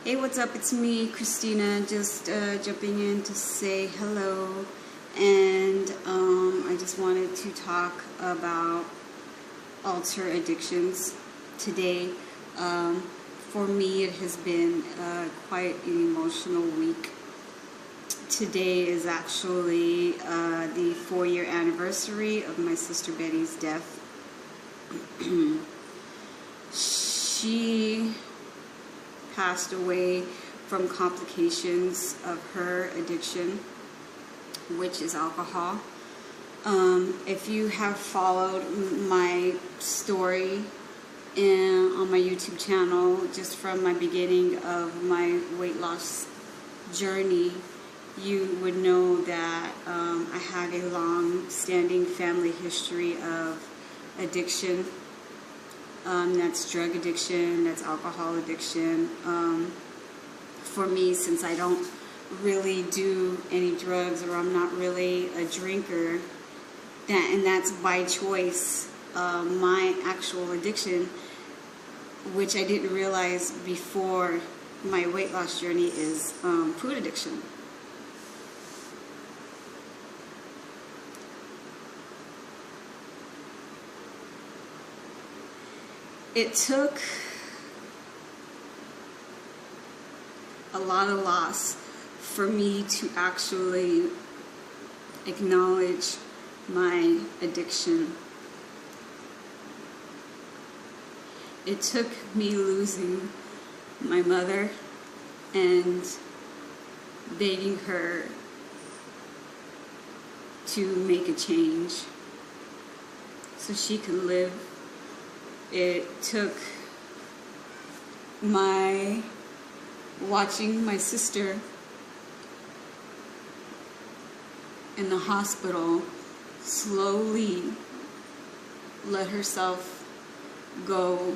Hey, what's up? It's me, Christina, just jumping in to say hello. And I just wanted to talk about alter addictions today. For me, it has been quite an emotional week. Today is actually the 4-year anniversary of my sister Betty's death. She passed away from complications of her addiction, which is alcohol. If you have followed my story on my YouTube channel, just from my beginning of my weight loss journey, you would know that I had a long-standing family history of addiction. That's drug addiction, that's alcohol addiction. For me, since I don't really do any drugs, or I'm not really a drinker, and that's by choice, my actual addiction, which I didn't realize before my weight loss journey, is food addiction. It took a lot of loss for me to actually acknowledge my addiction. It took me losing my mother and begging her to make a change so she could live. It took my watching my sister in the hospital slowly let herself go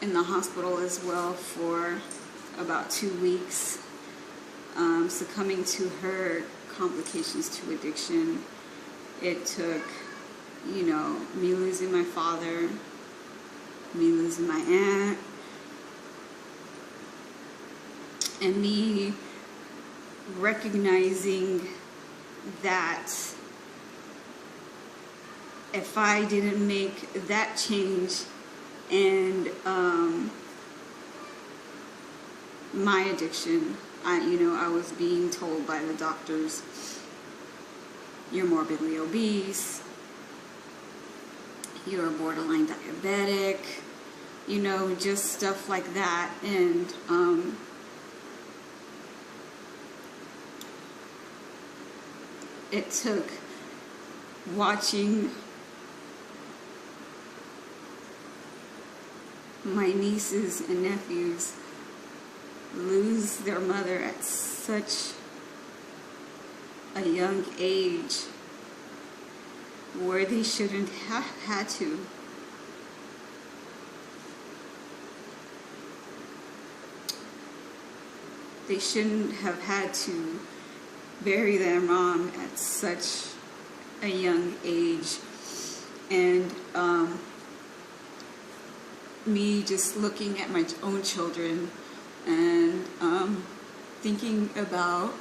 in the hospital as well for about 2 weeks, succumbing to her complications to addiction. It took, me losing my father, me losing my aunt, and me recognizing that if I didn't make that change and my addiction, I was being told by the doctors, you're morbidly obese, you're borderline diabetic, just stuff like that. And it took watching my nieces and nephews lose their mother at such a young age, where they shouldn't have had to. They shouldn't have had to bury their mom at such a young age. And me just looking at my own children and thinking about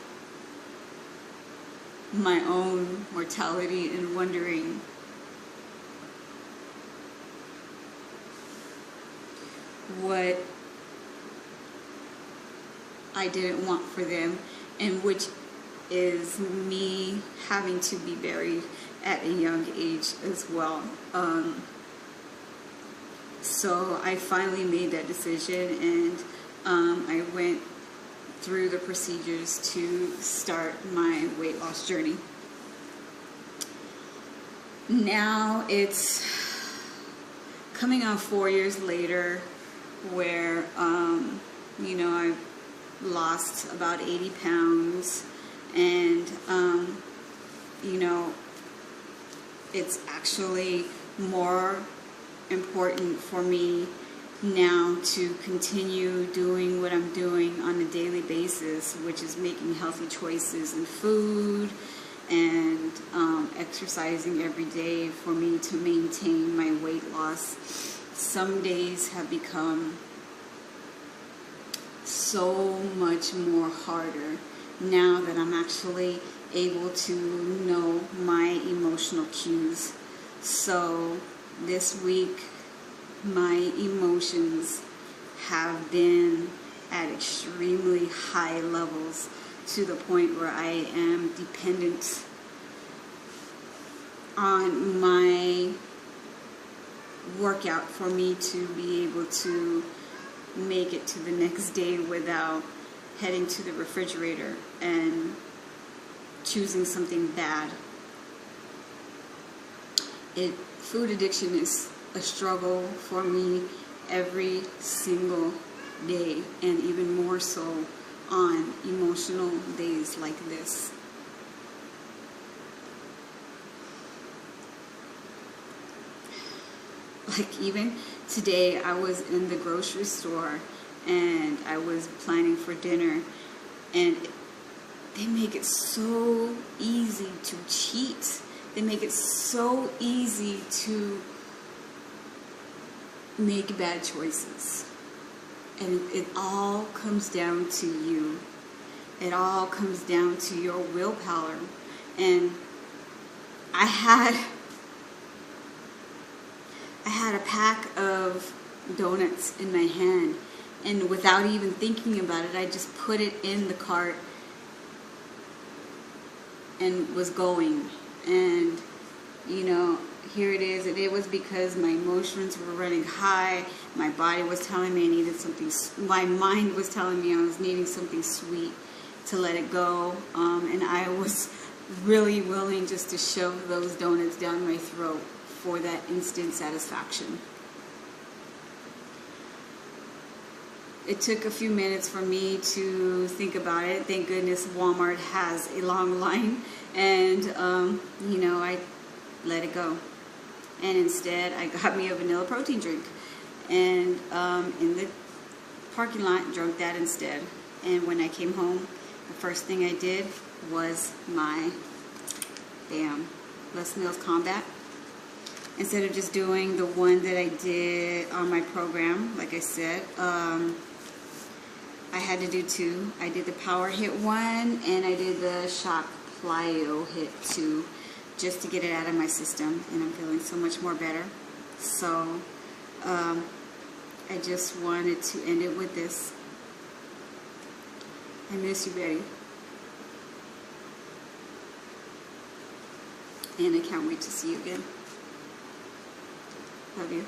my own mortality and wondering what I didn't want for them, and which is me having to be buried at a young age as well. So I finally made that decision, and I went through the procedures to start my weight loss journey. Now it's coming out 4 years later, where I've lost about 80 pounds, and it's actually more important for me now to continue doing what I'm doing on a daily basis, which is making healthy choices in food and exercising every day for me to maintain my weight loss. Some days have become so much more harder now that I'm actually able to know my emotional cues. So this week, my emotions have been at extremely high levels, to the point where I am dependent on my workout for me to be able to make it to the next day without heading to the refrigerator and choosing something bad. Food addiction is a struggle for me every single day, and even more so on emotional days like this. Like even today, I was in the grocery store and I was planning for dinner, and they make it so easy to cheat. They make it so easy to make bad choices. And it all comes down to you. It all comes down to your willpower. And I had a pack of donuts in my hand, and without even thinking about it, I just put it in the cart and was going. And you know, here it is. And it was because my emotions were running high. My body was telling me I needed something. My mind was telling me I was needing something sweet to let it go. And I was really willing just to shove those donuts down my throat for that instant satisfaction. It took a few minutes for me to think about it. Thank goodness Walmart has a long line, and you know, I let it go. And instead, I got me a vanilla protein drink, and in the parking lot, drank that instead. And when I came home, the first thing I did was my Les Mills Combat. Instead of just doing the one that I did on my program, like I said, I had to do two. I did the Power Hit 1, and I did the Shock Plyo Hit 2, just to get it out of my system, and I'm feeling so much more better. So I just wanted to end it with this. I miss you, Betty. And I can't wait to see you again. Love you.